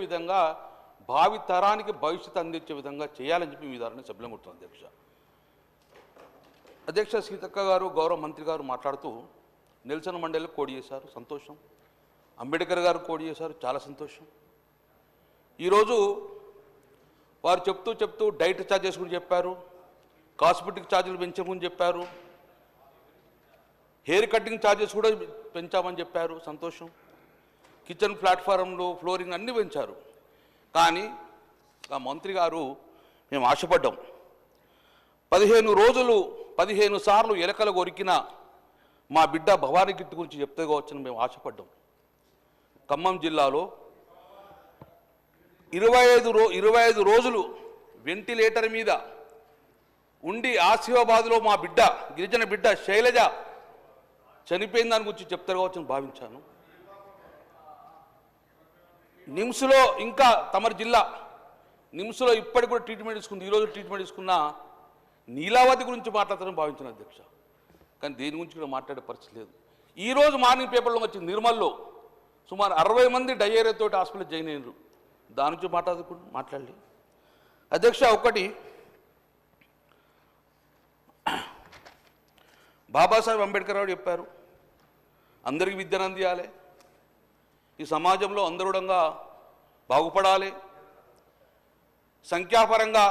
విధంగా భావి తరానికి భవిష్యత్తు అందించే విధంగా చేయాలని చెప్పి మీ దారిని సభ్యులం కొడుతున్నాను అధ్యక్ష సీతక్క గారు గౌరవ మంత్రి గారు మాట్లాడుతూ నెల్సన్ మండేలకు కోడి చేశారు, సంతోషం. అంబేద్కర్ గారు కోడి చేశారు, చాలా సంతోషం. ఈరోజు వారు చెప్తూ డైట్ ఛార్జెస్ గురించి చెప్పారు, కాస్మెటిక్ ఛార్జీలు పెంచమని చెప్పారు, హెయిర్ కటింగ్ ఛార్జెస్ కూడా పెంచామని చెప్పారు, సంతోషం. కిచెన్ ప్లాట్ఫారంలు ఫ్లోరింగ్ అన్నీ పెంచారు. కానీ ఆ మంత్రి గారు మేము ఆశపడ్డాం, 15 సార్లు ఎలకలు కొరికిన మా బిడ్డ భవానీ గిట్టు గురించి చెప్తే కావచ్చని మేము ఆశపడ్డాం. ఖమ్మం జిల్లాలో 25 రోజులు వెంటిలేటర్ మీద ఉండి ఆసిఫాబాద్లో మా బిడ్డ గిరిజన బిడ్డ శైలజ చనిపోయిన దాని గురించి చెప్తారు కావచ్చని భావించాను. నిమ్స్లో ఇంకా తమరి జిల్లా నిమ్స్లో ఇప్పటికి కూడా ట్రీట్మెంట్ తీసుకుంది, ఈరోజు ట్రీట్మెంట్ తీసుకున్న నీలావతి గురించి మాట్లాడతారని భావించాను అధ్యక్ష. కానీ దేని గురించి కూడా మాట్లాడే పరిస్థితి లేదు. ఈరోజు మార్నింగ్ పేపర్లో వచ్చింది నిర్మల్లో సుమారు 60 మంది డయేరియాతో హాస్పిటల్ జాయిన్ అయ్యారు, దాని నుంచి మాట్లాడలే అధ్యక్ష. ఒకటి బాబాసాహెబ్ అంబేద్కర్ గారు చెప్పారు, అందరికీ విద్యను అందియాలి, ఈ సమాజంలో అందరుడంగా బాగుపడాలి, సంఖ్యాపరంగా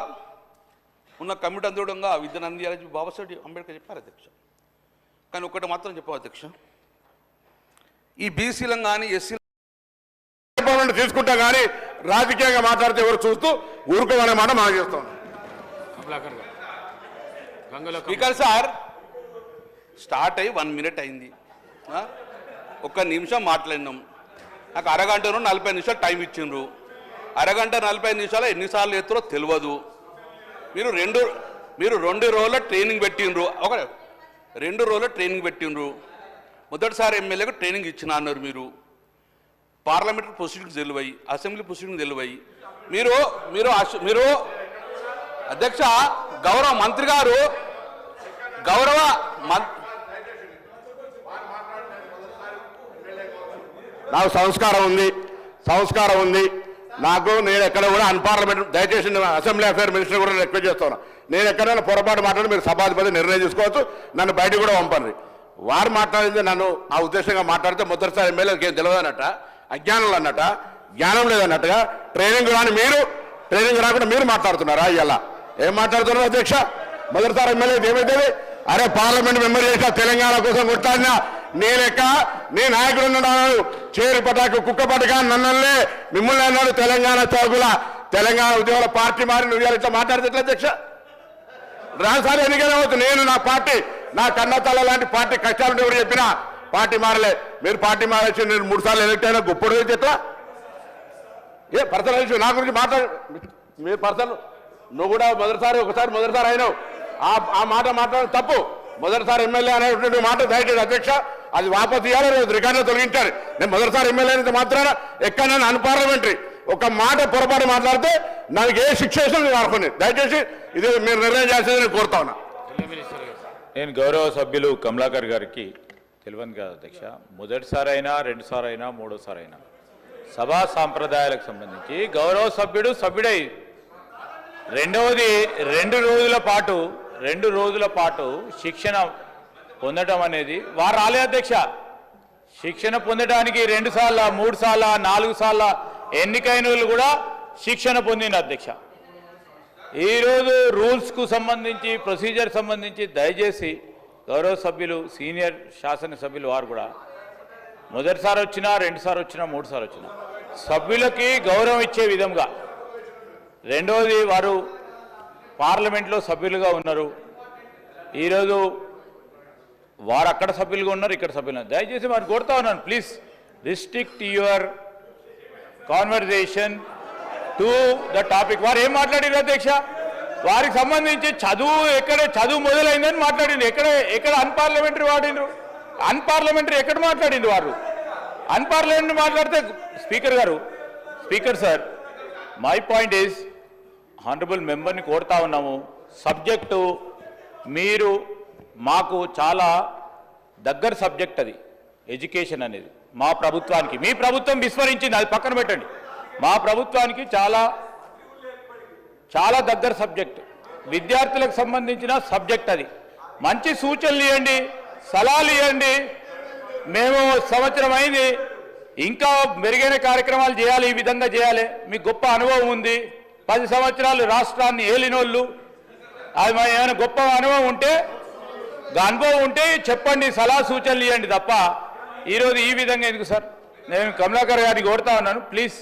ఉన్న కమిటీ అందరుడంగా విద్యను అందియాలని బాబాసాహెబ్ అంబేద్కర్ చెప్పారు అధ్యక్ష. కానీ ఒకటి మాత్రం చెప్పావు అధ్యక్ష, ఈ బీసీలను కానీ ఎస్సీ తీసుకుంటా కానీ రాజకీయంగా మాట్లాడితే ఎవరు చూస్తూ ఊరుకోమనే మాట మనం చేస్తాం. స్పీకర్ సార్ స్టార్ట్ అయ్యి 1 మినిట్ అయింది, 1 నిమిషం మాట్లాడినాం. నాకు అరగంటను 40 నిమిషాలు టైం ఇచ్చిండ్రు. అరగంట 40 నిమిషాలు ఎన్నిసార్లు ఎత్తురో తెలియదు. మీరు 2 రోజుల ట్రైనింగ్ పెట్టిండ్రు, 2 రోజుల ట్రైనింగ్ పెట్టిండ్రు. మొదటిసారి ఎమ్మెల్యేకు ట్రైనింగ్ ఇచ్చిన అన్నారు మీరు. పార్లమెంటరీ ప్రొసీడింగ్స్ తెలివాయి, అసెంబ్లీ ప్రొసీడింగ్స్ తెలివాయి. మీరు అధ్యక్ష గౌరవ మంత్రి గారు నాకు సంస్కారం ఉంది నాకు. నేను ఎక్కడ కూడా అన్పార్లమెంట్, దయచేసి అసెంబ్లీ అఫేర్ మినిస్టర్ కూడా రిక్వెస్ట్ చేస్తాను, నేను ఎక్కడైనా పొరపాటు మాట్లాడి మీరు సభాధిపతి నిర్ణయం తీసుకోవచ్చు, నన్ను బయటకు కూడా పంపండి. వారు మాట్లాడింది నన్ను ఆ ఉద్దేశంగా మాట్లాడితే మొదటిసారి ఎమ్మెల్యేకి ఏం తెలియదు అన్నట్ట, అజ్ఞానంలో అన్నట్ట, జ్ఞానం లేదన్నట్టుగా ట్రైనింగ్ రాని మీరు, ట్రైనింగ్ రాకుండా మీరు మాట్లాడుతున్నారా? ఇలా ఏం మాట్లాడుతున్నారు అధ్యక్ష? మొదటిసారి ఎమ్మెల్యే ఏమైతే అరే పార్లమెంట్ మెంబర్ చేసిన తెలంగాణ కోసం కొట్లాడినా నీ నాయకుడు ఉన్నాడు, చేరు పటాకు కుక్క పటకా నన్నలే మిమ్మల్ని అన్నాడు తెలంగాణ చౌకుల తెలంగాణ ఉద్యోగుల పార్టీ మారి నువ్వు ఇట్లా మాట్లాడితే ఎట్లా అధ్యక్ష? రాసారి ఎన్నికలు అవచ్చు, నేను నా పార్టీ నా కన్నతల్ల లాంటి పార్టీ కష్టాలు ఎవరు చెప్పినా పార్టీ మారలే. మీరు పార్టీ మారేసి నేను 3 సార్లు ఎలక్ట్ అయినా గొప్పడు అయితే ఎట్లా? ఏ పర్సనల్ ఇష్యూ నా గురించి మీరు పర్సనల్, నువ్వు కూడా మొదటిసారి అయినావు, ఆ మాట మాట్లాడడం తప్పు. మొదటిసారి ఎమ్మెల్యే అనేటువంటి మాట దయచేసి అధ్యక్ష అది వాపసు ఇవ్వాలి, రికార్డులో తొలగించాలి. నేను మొదటిసారి ఎమ్మెల్యే అయితే మాత్రాన ఎక్కడైనా అన్పార్లమెంటరీ ఒక మాట పొరపాటు మాట్లాడితే నాకు ఏ శిక్ష వేసిన అనుకుని దయచేసి ఇది మీరు నిర్ణయం చేసేది నేను కోరుతా ఉన్నా. నేను గౌరవ సభ్యులు కమలాకర్ గారికి తెలియదు కదా అధ్యక్ష, మొదటిసారి అయినా 2 సార్లు అయినా 3వ సారి అయినా సభా సాంప్రదాయాలకు సంబంధించి గౌరవ సభ్యుడై రెండవది 2 రోజుల పాటు శిక్షణ పొందడం అనేది వారు రాలే అధ్యక్ష. శిక్షణ పొందడానికి 2 సార్లు 3 సార్లు 4 సార్లు ఎన్నికైన వాళ్ళు కూడా శిక్షణ పొందింది అధ్యక్ష. ఈరోజు రూల్స్కు సంబంధించి ప్రొసీజర్ సంబంధించి దయచేసి గౌరవ సభ్యులు సీనియర్ శాసనసభ్యులు వారు కూడా మొదటిసారి వచ్చినా 2 సార్లు వచ్చినా 3 సార్లు వచ్చినా సభ్యులకి గౌరవం ఇచ్చే విధంగా, రెండవది వారు పార్లమెంట్లో సభ్యులుగా ఉన్నారు, ఈరోజు వారు అక్కడ సభ్యులుగా ఉన్నారు, ఇక్కడ సభ్యులు ఉన్నారు. దయచేసి వారు కోరుతా ఉన్నాను, please restrict your conversation to the topic. వారు ఏం మాట్లాడారు అధ్యక్ష? వారికి సంబంధించి చదువు మొదలైందని మాట్లాడింది. ఎక్కడ అన్పార్లమెంటరీ వాడినరు? అన్పార్లమెంటరీ ఎక్కడ మాట్లాడింది వారు? అన్పార్లమెంటరీ మాట్లాడితే speaker sir, my point is honourable మెంబర్ని కోరుతా ఉన్నాము, సబ్జెక్టు మీరు మాకు చాలా దగ్గర సబ్జెక్ట్ అది ఎడ్యుకేషన్ అనేది మా ప్రభుత్వానికి. మీ ప్రభుత్వం విస్మరించింది, అది పక్కన పెట్టండి. మా ప్రభుత్వానికి చాలా దగ్గర సబ్జెక్ట్, విద్యార్థులకు సంబంధించిన సబ్జెక్ట్. అది మంచి సూచనలు ఇవ్వండి, సలహాలు ఇవ్వండి. మేము సంవత్సరం అయింది, ఇంకా మెరుగైన కార్యక్రమాలు చేయాలి, ఈ విధంగా చేయాలి. మీకు గొప్ప అనుభవం ఉంది, 10 సంవత్సరాలు రాష్ట్రాన్ని ఏలినోళ్ళు. అది ఏమైనా గొప్ప అనుభవం ఉంటే చెప్పండి, సలహా సూచనలు ఇవ్వండి తప్ప ఈరోజు ఈ విధంగా ఎందుకు సార్? నేను కమలాకర్ గారిని కోరుతా ఉన్నాను, ప్లీజ్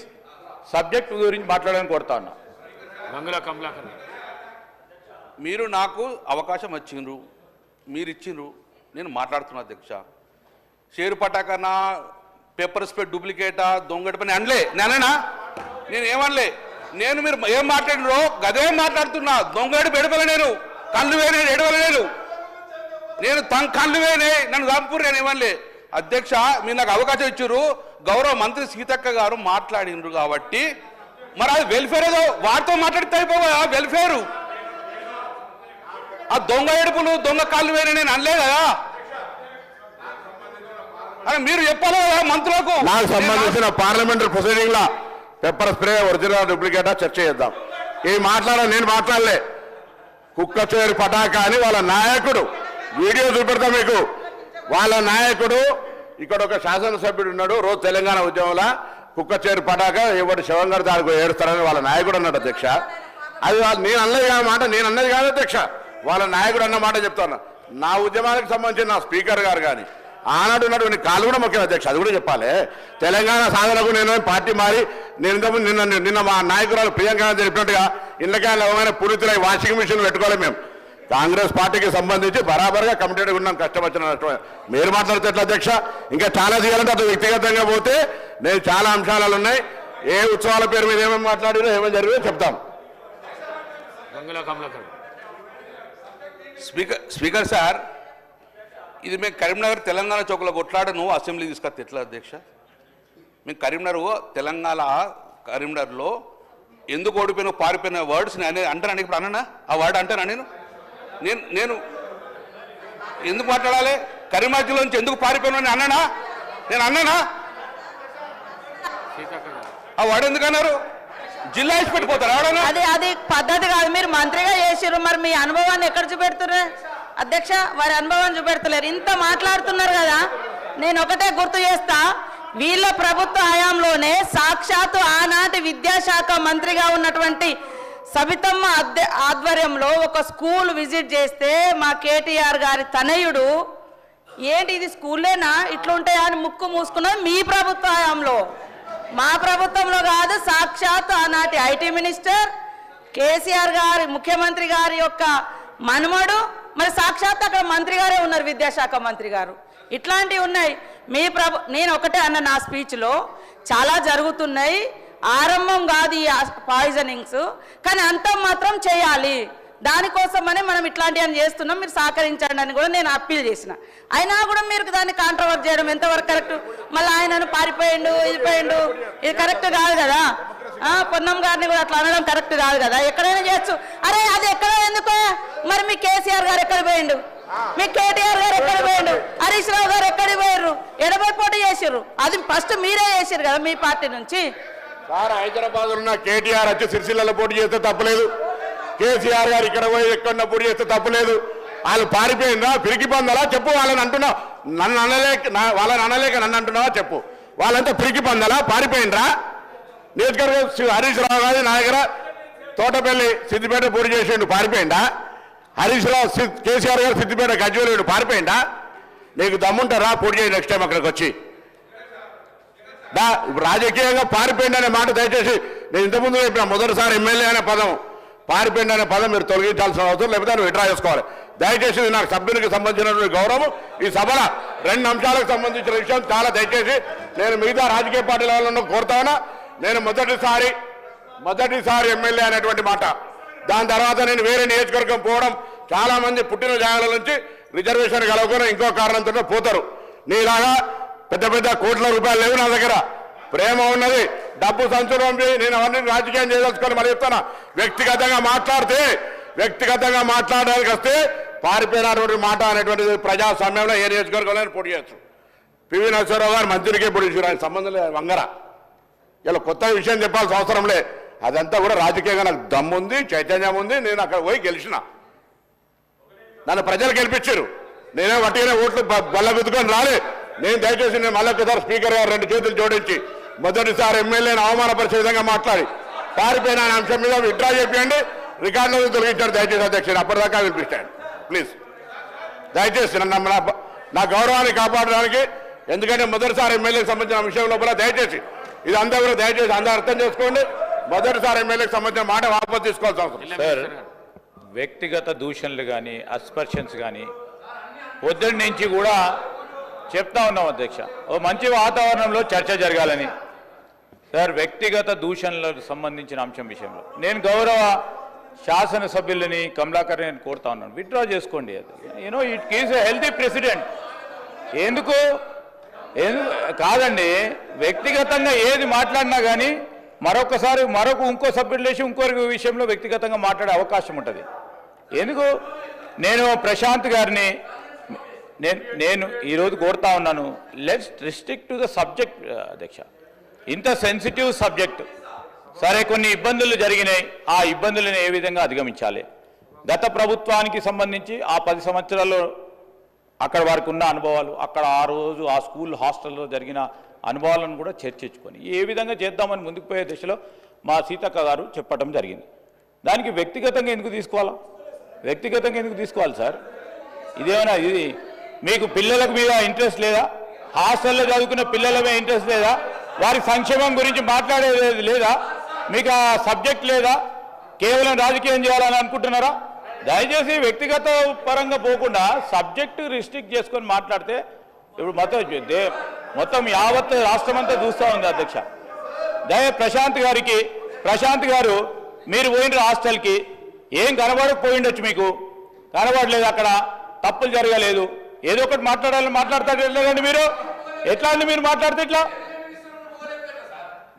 సబ్జెక్ట్ గురించి మాట్లాడాలని కోరుతా ఉన్నా. గంగుల కమలాకర్, మీరు నాకు అవకాశం వచ్చిండ్రు, మీరు ఇచ్చిండ్రు, నేను మాట్లాడుతున్నా అధ్యక్ష. షేరు పటాకనా, పేపర్ స్ప్రెడ్ డూప్లికేటా, దొంగటి పని అనలే. నేనేనా? నేను ఏమనలే. నేను మీరు ఏం మాట్లాడినరో గదే మాట్లాడుతున్నా. దొంగడు బెడపలే, నేను కళ్ళు వేనే ఎడవలేను, నేను కళ్ళు వేనే, నన్ను చంపురు, నేను ఏమనలే. అధ్యక్ష, మీరు నాకు అవకాశం ఇచ్చారు, గౌరవ మంత్రి సీతక్క గారు మాట్లాడినరు కాబట్టి మరి అది వెల్ఫేర్ ఏదో వారితో మాట్లాడితే అయిపోవా? వెల్ఫేరు ఆ దొంగ ఏడుపులు, దొంగ కాళ్ళు వేరే నేను అనలే కదా. అని మీరు చెప్పాలి కదా మంత్రులకు. నాకు సంబంధించిన పార్లమెంటరీ ప్రొసీడింగ్ లా పెప్పర్ స్ప్రే ఒరిజినల్ డూప్లికేటా చర్చ చేద్దాం. నేను మాట్లాడలే. కుక్క చేరు పటాకా అని వాళ్ళ నాయకుడు వీడియో చూపెడతా మీకు. వాళ్ళ నాయకుడు ఇక్కడ ఒక శాసనసభ్యుడు ఉన్నాడు, రోజు తెలంగాణ ఉద్యమంలో కుక్క చేరు పటాకా ఎవరు శివంగారు దానికి ఏడుస్తారని వాళ్ళ నాయకుడు అన్నాడు అధ్యక్ష. అది నేను అన్నది కాదు అధ్యక్ష, వాళ్ళ నాయకుడు అన్న మాట చెప్తాను. నా ఉద్యమానికి సంబంధించిన నా స్పీకర్ గారు కానీ ఆనాడు ఉన్నటువంటి కాళ్ళు కూడా ముఖ్యం అధ్యక్ష, అది కూడా చెప్పాలి. తెలంగాణ సాధనకు నేను పార్టీ మారి నేను నిన్న మా నాయకురాలు ప్రియాంక చెప్పినట్టుగా ఇళ్ళకాయలు అవగానే పూరితులై వాషింగ్ మిషన్ పెట్టుకోవాలి. మేము కాంగ్రెస్ పార్టీకి సంబంధించి బరాబర్గా కమిటెడ్గా ఉన్నాం, కష్టం వచ్చిన. మీరు మాట్లాడితే ఎట్లా అధ్యక్ష? ఇంకా చాలా చేయాలంటే అటు వ్యక్తిగతంగా పోతే నేను చాలా అంశాలు ఉన్నాయి. ఏ ఉత్సవాల పేరు మీద ఏమేమి మాట్లాడినా ఏమేమి జరిగిందో చెప్తాం. గంగుల కమలాకర్, స్పీకర్ సార్, ఇది మేము కరీంనగర్ తెలంగాణ చౌకలో కొట్లాడ నువ్వు అసెంబ్లీ తీసుకొస్తే ఎట్లా అధ్యక్ష? మేము కరీంనగర్లో ఎందుకు ఓడిపోయిన పారిపోయిన వర్డ్స్ అంటాను. ఇప్పుడు అన్నా ఆ వర్డ్ అంటానా? నేను ఎందుకు మాట్లాడాలి? కరీంనగర్ జిల్లా నుంచి ఎందుకు పారిపోయినా అన్నానా? నేను అన్నానా? ఆ వర్డ్ ఎందుకు అన్నారు? జిల్లా వేసి పెట్టిపోతారు ఎవడన్నా? అది పద్ధతి కాదు. మీరు మంత్రిగా చేసిర్రు, మరి మీ అనుభవాన్ని ఎక్కడ చూపెడుతున్నారు అధ్యక్ష? వారి అనుభవాన్ని చూపెడతలేరు. ఇంత మాట్లాడుతున్నారు కదా. నేను ఒకటే గుర్తు చేస్తా, వీళ్ళ ప్రభుత్వ హయాంలోనే సాక్షాత్తు ఆనాటి విద్యాశాఖ మంత్రిగా ఉన్నటువంటి సబితమ్మ ఆధ్వర్యంలో ఒక స్కూల్ విజిట్ చేస్తే మా కేటీఆర్ గారి తనయుడు ఏంటి ఇది స్కూల్లేనా ఇట్లుంటాయా అని ముక్కు మూసుకున్నది మీ ప్రభుత్వ హయాంలో, మా ప్రభుత్వంలో కాదు. సాక్షాత్ ఆనాటి ఐటీ మినిస్టర్ కేసీఆర్ గారి ముఖ్యమంత్రి గారి యొక్క మనుమడు, మరి సాక్షాత్ అక్కడ మంత్రి గారే ఉన్నారు, విద్యాశాఖ మంత్రి గారు. ఇట్లాంటివి ఉన్నాయి. నేను ఒకటే అన్న నా స్పీచ్లో, చాలా జరుగుతున్నాయి, ఆరంభం కాదు ఈ పాయిజనింగ్స్, కానీ అంతం మాత్రం చేయాలి. దానికోసమనే మనం ఇట్లాంటివన్నీ చేస్తున్నాం, మీరు సహకరించండి అని కూడా నేను అప్పీల్ చేసిన. అయినా కూడా మీరు దాన్ని కాంట్రవర్ట్ చేయడం ఎంతవరకు కరెక్ట్? మళ్ళీ ఆయనను పారిపోయిండు, ఇది కరెక్ట్ కాదు కదా. పొన్నం గారిని కూడా అట్లా అనడం కరెక్ట్ కాదు కదా. ఎక్కడైనా చేయొచ్చు. అరే అది ఎక్కడ ఎందుకో? మరి మీ కేసీఆర్ గారు ఎక్కడ పోయిండు? మీ కేటీఆర్ గారు ఎక్కడ పోయిండు? హరీష్ రావు గారు ఎక్కడికి పోయారు? ఎడబై పోటీ చేసిర్రు. అది ఫస్ట్ మీరే చేసిర్రు కదా మీ పార్టీ నుంచి. సార్, హైదరాబాద్ ఉన్న కేటీఆర్ వచ్చి సిరిసిల్లలో పోటీ చేస్తే తప్పలేదు. కేసీఆర్ గారు ఇక్కడ పోయి ఎక్కడ పోటీ చేస్తే తప్పలేదు. వాళ్ళు పారిపోయిందా, పిరికి పందలా చెప్పు. వాళ్ళని అంటున్నావు, వాళ్ళని అనలేక నన్ను అంటున్నావా చెప్పు. వాళ్ళంతా పిరికి పందలా, పారిపోయిండ్రా? నియోజకవర్గం హరీష్ రావు గారి నా దగ్గర తోటపల్లి సిద్దిపేట పోటీ చేసిండు, పారిపోయిందా? హరీష్ రావు కేసీఆర్ గారు సిద్దిపేట గజ్వేలేడు, పారిపోయిందా? నీకు దమ్ముంటారా పోటీ చేయండి నెక్స్ట్ టైం అక్కడికి వచ్చి. రాజకీయంగా పారిపోయింది అనే మాట దయచేసి నేను ఇంతకుముందు చెప్పిన మొదటిసారి ఎమ్మెల్యే అనే పదం, పారిపోయింది అనే పదం మీరు తొలగించాల్సిన అవసరం, లేకపోతే నువ్వు విత్డ్రా చేసుకోవాలి. దయచేసి నాకు సభ్యునికి సంబంధించినటువంటి గౌరవం, ఈ సభల 2 అంశాలకు సంబంధించిన విషయం చాలా దయచేసి నేను మిగతా రాజకీయ పార్టీల వాళ్ళను కోరుతా ఉన్నా. నేను మొదటిసారి ఎమ్మెల్యే అనేటువంటి మాట, దాని తర్వాత నేను వేరే నియోజకవర్గం పోవడం, చాలా మంది పుట్టిన జాగాల నుంచి రిజర్వేషన్ కలవకుండా ఇంకో కారణంతో పోతారు. నీలాగా పెద్ద కోట్ల రూపాయలు లేవు నా దగ్గర, ప్రేమ ఉన్నది, డబ్బు సంచులు నేను అవన్నీ రాజకీయం చేయదలుచుకొని మరి చెప్తాను. వ్యక్తిగతంగా మాట్లాడడానికి వస్తే పారిపోయినటువంటి మాట అనేటువంటిది ప్రజాస్వామ్యంలో ఏ నియోజకవర్గంలో పోటీ చేయొచ్చు. పివి నరసింహారావు గారు మంత్రికే పోటీ చేశారు, ఆయన సంబంధం లేదు. వంగర ఇలా కొత్త విషయం చెప్పాల్సిన అవసరం లే. అదంతా కూడా రాజకీయంగా నాకు దమ్ముంది, చైతన్యం ఉంది. నేను అక్కడ పోయి గెలిచిన, నన్ను ప్రజలు గెలిపించారు. నేనే వట్టిగానే ఓట్లు బల్ల గుద్దుకొని రాలే. నేను దయచేసి నేను మళ్ళీ ఒకసారి స్పీకర్ గారు 2 చేతులు జోడించి మొదటిసారి ఎమ్మెల్యేని అవమానపరిచే విధంగా మాట్లాడి పారిపోయిన అంశం మీద విత్డ్రా చేయండి, రికార్డులో తొలగించారు దయచేసి అధ్యక్షుడు. అప్పటిదాకా వినిపిస్తాను ప్లీజ్. దయచేసి నా గౌరవాన్ని కాపాడడానికి, ఎందుకంటే మొదటిసారి ఎమ్మెల్యేకి సంబంధించిన విషయం లోపల దయచేసి ఇదంతా కూడా దయచేసి అందరూ అర్థం చేసుకోండి. మొదటిసారి ఎమ్మెల్యేకి సంబంధించిన మాట వాపసు తీసుకోవాల్సిన అవసరం. సార్, వ్యక్తిగత దూషణలు కానీ అస్పర్షన్స్ కానీ పొద్దున్న నుంచి కూడా చెప్తా ఉన్నాం అధ్యక్ష. ఓ మంచి వాతావరణంలో చర్చ జరగాలని. సార్, వ్యక్తిగత దూషణలకు సంబంధించిన అంశం విషయంలో నేను గౌరవ శాసనసభ్యులని కమలాకర్ నేను కోరుతా ఉన్నాను, విత్డ్రా చేసుకోండి. You know it is a healthy president. ఎందుకు కాదండి, వ్యక్తిగతంగా ఏది మాట్లాడినా కానీ మరొకసారి ఇంకో సభ్యులు లేచి ఇంకొక విషయంలో వ్యక్తిగతంగా మాట్లాడే అవకాశం ఉంటుంది. ఎందుకు నేను ప్రశాంత్ గారిని నేను ఈరోజు కోరుతా ఉన్నాను, let's restrict to the subject అధ్యక్ష. ఇంత సెన్సిటివ్ సబ్జెక్ట్. సరే, కొన్ని ఇబ్బందులు జరిగినాయి, ఆ ఇబ్బందులను ఏ విధంగా అధిగమించాలి, గత ప్రభుత్వానికి సంబంధించి ఆ 10 సంవత్సరాల్లో అక్కడ వారికి ఉన్న అనుభవాలు, అక్కడ ఆ రోజు ఆ స్కూల్ హాస్టల్లో జరిగిన అనుభవాలను కూడా చర్చించుకొని ఏ విధంగా చేద్దామని ముందుకు పోయే దిశలో మా సీతక్క గారు చెప్పడం జరిగింది. దానికి వ్యక్తిగతంగా ఎందుకు తీసుకోవాలి సార్? ఇదేమైనా ఇది మీకు పిల్లలకు మీద ఇంట్రెస్ట్ లేదా? హాస్టల్లో చదువుకున్న పిల్లల మీద ఇంట్రెస్ట్ లేదా? వారి సంక్షేమం గురించి మాట్లాడేది లేదా? మీకు ఆ సబ్జెక్ట్ లేదా? కేవలం రాజకీయం చేయాలని అనుకుంటున్నారా? దయచేసి వ్యక్తిగత పరంగా పోకుండా సబ్జెక్టు రిస్ట్రిక్ట్ చేసుకొని మాట్లాడితే ఇప్పుడు మొత్తం యావత్ రాష్ట్రం అంతా చూస్తూ ఉంది అధ్యక్ష. ప్రశాంత్ గారు మీరు పోయిన హాస్టల్కి ఏం కనబడకపోయిండొచ్చు, మీకు కనబడలేదు, అక్కడ తప్పులు జరగలేదు, ఏదో ఒకటి మాట్లాడాలని మాట్లాడతాడు లేదండి మీరు. ఎట్లా అండి మీరు మాట్లాడితే ఇట్లా?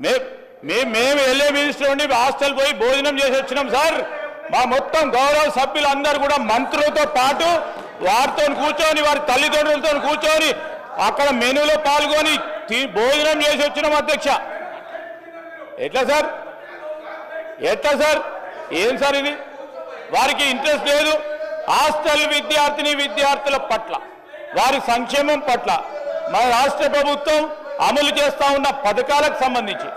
మేము వెళ్ళే మినిస్టర్ ఉండి హాస్టల్ పోయి భోజనం చేసి వచ్చినాం సార్. మా మొత్తం గౌరవ సభ్యులు అందరూ కూడా మంత్రులతో పాటు వారితో కూర్చొని, వారి తల్లిదండ్రులతో కూర్చొని అక్కడ మెనూలో పాల్గొని భోజనం చేసి వచ్చినాం అధ్యక్ష. ఎట్లా సార్? ఏం సార్ ఇది? వారికి ఇంట్రెస్ట్ లేదు. హాస్టల్ విద్యార్థుల పట్ల, వారి సంక్షేమం పట్ల మన రాష్ట్ర ప్రభుత్వం అమలు చేస్తా ఉన్న పథకాలకు సంబంధించి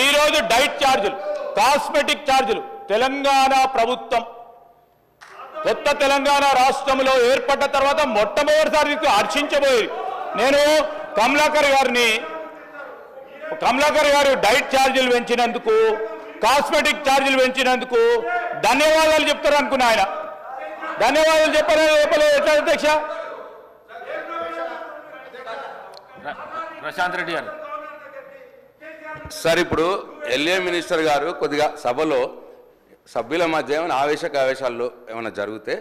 ఈరోజు డైట్ ఛార్జీలు, కాస్మెటిక్ ఛార్జీలు తెలంగాణ ప్రభుత్వం కొత్త తెలంగాణ రాష్ట్రంలో ఏర్పడ్డ తర్వాత మొట్టమొదటిసారి హర్షించబోయేది. నేను కమలాకర్ గారు డైట్ ఛార్జీలు పెంచినందుకు, కాస్మెటిక్ ఛార్జీలు పెంచినందుకు ధన్యవాదాలు చెప్తారు అనుకున్నా. ఆయన ధన్యవాదాలు చెప్పలేదు. ఎట్లా అధ్యక్ష? ప్రశాంత్ రెడ్డి గారు. సార్, ఇప్పుడు ఎల్ఏ మినిస్టర్ గారు కొద్దిగా సభలో సభ్యుల మధ్య ఏమైనా ఆవేశాల్లో ఏమైనా జరిగితే